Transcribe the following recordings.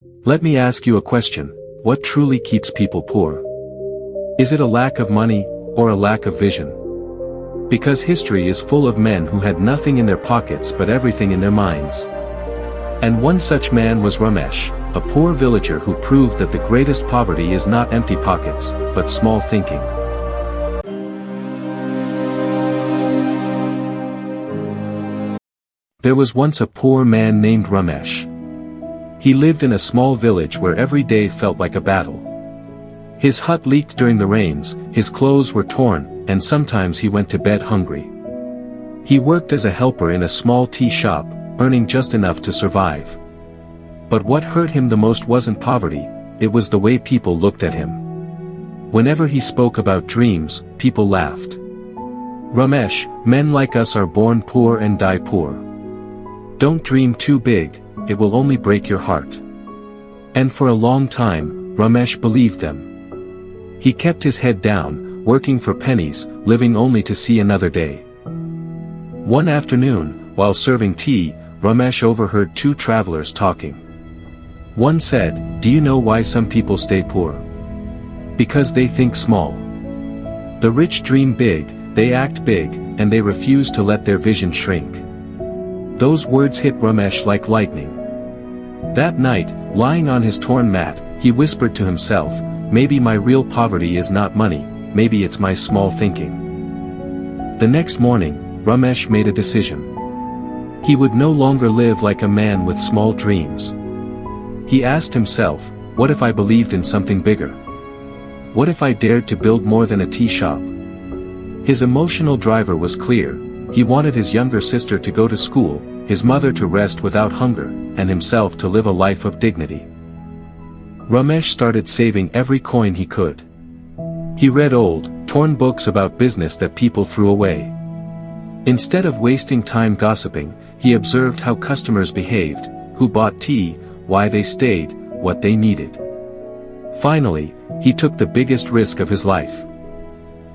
Let me ask you a question. What truly keeps people poor? Is it a lack of money, or a lack of vision? Because history is full of men who had nothing in their pockets but everything in their minds. And one such man was Ramesh, a poor villager who proved that the greatest poverty is not empty pockets, but small thinking. There was once a poor man named Ramesh. He lived in a small village where every day felt like a battle. His hut leaked during the rains, his clothes were torn, and sometimes he went to bed hungry. He worked as a helper in a small tea shop, earning just enough to survive. But what hurt him the most wasn't poverty, it was the way people looked at him. Whenever he spoke about dreams, people laughed. Ramesh, men like us are born poor and die poor. Don't dream too big, it will only break your heart. And for a long time, Ramesh believed them. He kept his head down, working for pennies, living only to see another day. One afternoon, while serving tea, Ramesh overheard two travelers talking. One said, "Do you know why some people stay poor? Because they think small. The rich dream big, they act big, and they refuse to let their vision shrink." Those words hit Ramesh like lightning. That night, lying on his torn mat, he whispered to himself, "Maybe my real poverty is not money, maybe it's my small thinking." The next morning, Ramesh made a decision. He would no longer live like a man with small dreams. He asked himself, what if I believed in something bigger? What if I dared to build more than a tea shop? His emotional driver was clear. He wanted his younger sister to go to school, his mother to rest without hunger, and himself to live a life of dignity. Ramesh started saving every coin he could. He read old, torn books about business that people threw away. Instead of wasting time gossiping, he observed how customers behaved, who bought tea, why they stayed, what they needed. Finally, he took the biggest risk of his life.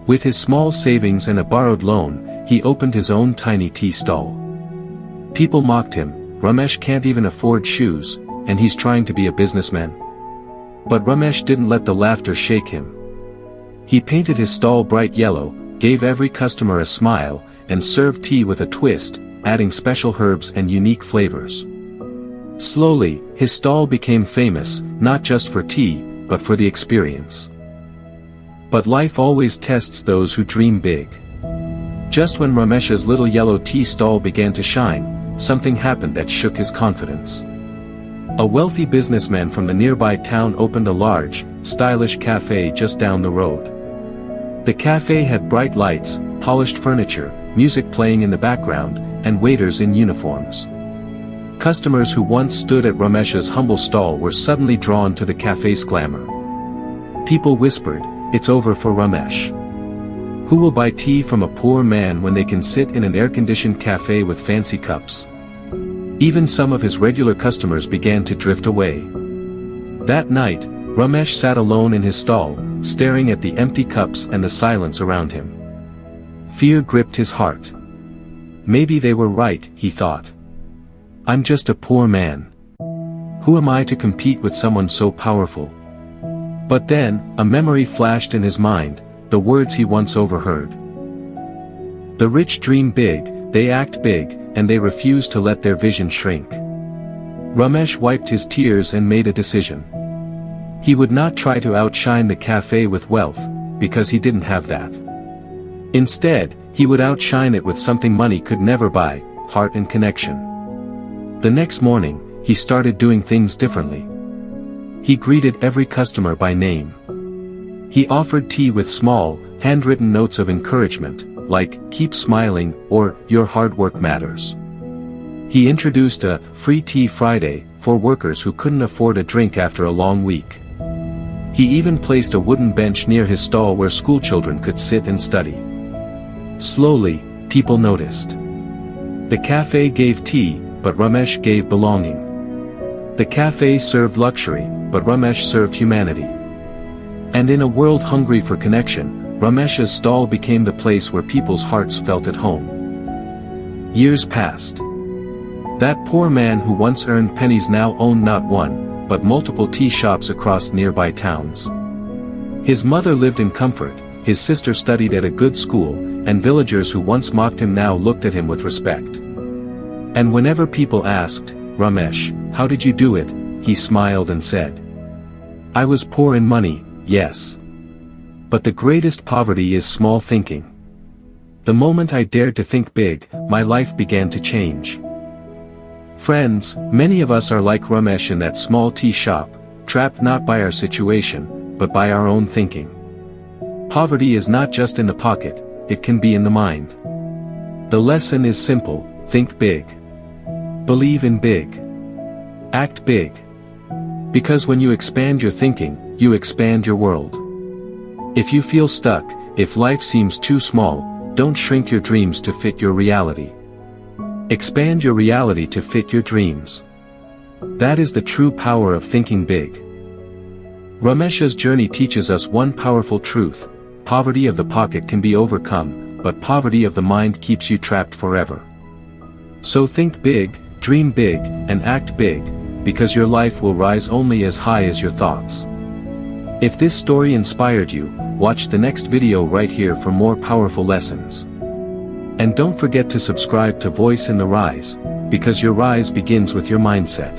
With his small savings and a borrowed loan, he opened his own tiny tea stall. People mocked him, "Ramesh can't even afford shoes, and he's trying to be a businessman." But Ramesh didn't let the laughter shake him. He painted his stall bright yellow, gave every customer a smile, and served tea with a twist, adding special herbs and unique flavors. Slowly, his stall became famous, not just for tea, but for the experience. But life always tests those who dream big. Just when Ramesh's little yellow tea stall began to shine, something happened that shook his confidence. A wealthy businessman from the nearby town opened a large, stylish cafe just down the road. The cafe had bright lights, polished furniture, music playing in the background, and waiters in uniforms. Customers who once stood at Ramesh's humble stall were suddenly drawn to the cafe's glamour. People whispered, "It's over for Ramesh. Who will buy tea from a poor man when they can sit in an air-conditioned cafe with fancy cups?" Even some of his regular customers began to drift away. That night, Ramesh sat alone in his stall, staring at the empty cups and the silence around him. Fear gripped his heart. Maybe they were right, he thought. I'm just a poor man. Who am I to compete with someone so powerful? But then, a memory flashed in his mind, the words he once overheard. The rich dream big, they act big, and they refuse to let their vision shrink. Ramesh wiped his tears and made a decision. He would not try to outshine the cafe with wealth, because he didn't have that. Instead, he would outshine it with something money could never buy, heart and connection. The next morning, he started doing things differently. He greeted every customer by name. He offered tea with small, handwritten notes of encouragement, like, "Keep smiling," or, "Your hard work matters." He introduced a free tea Friday for workers who couldn't afford a drink after a long week. He even placed a wooden bench near his stall where schoolchildren could sit and study. Slowly, people noticed. The cafe gave tea, but Ramesh gave belonging. The cafe served luxury, but Ramesh served humanity. And in a world hungry for connection, Ramesh's stall became the place where people's hearts felt at home. Years passed. That poor man who once earned pennies now owned not one, but multiple tea shops across nearby towns. His mother lived in comfort, his sister studied at a good school, and villagers who once mocked him now looked at him with respect. And whenever people asked, "Ramesh, how did you do it?" he smiled and said, "I was poor in money, yes. But the greatest poverty is small thinking. The moment I dared to think big, my life began to change." Friends, many of us are like Ramesh in that small tea shop, trapped not by our situation, but by our own thinking. Poverty is not just in the pocket, it can be in the mind. The lesson is simple: think big. Believe in big. Act big. Because when you expand your thinking, you expand your world. If you feel stuck, if life seems too small, don't shrink your dreams to fit your reality. Expand your reality to fit your dreams. That is the true power of thinking big. Ramesh's journey teaches us one powerful truth: poverty of the pocket can be overcome, but poverty of the mind keeps you trapped forever. So think big, dream big, and act big, because your life will rise only as high as your thoughts. If this story inspired you, watch the next video right here for more powerful lessons. And don't forget to subscribe to Voice in the Rise, because your rise begins with your mindset.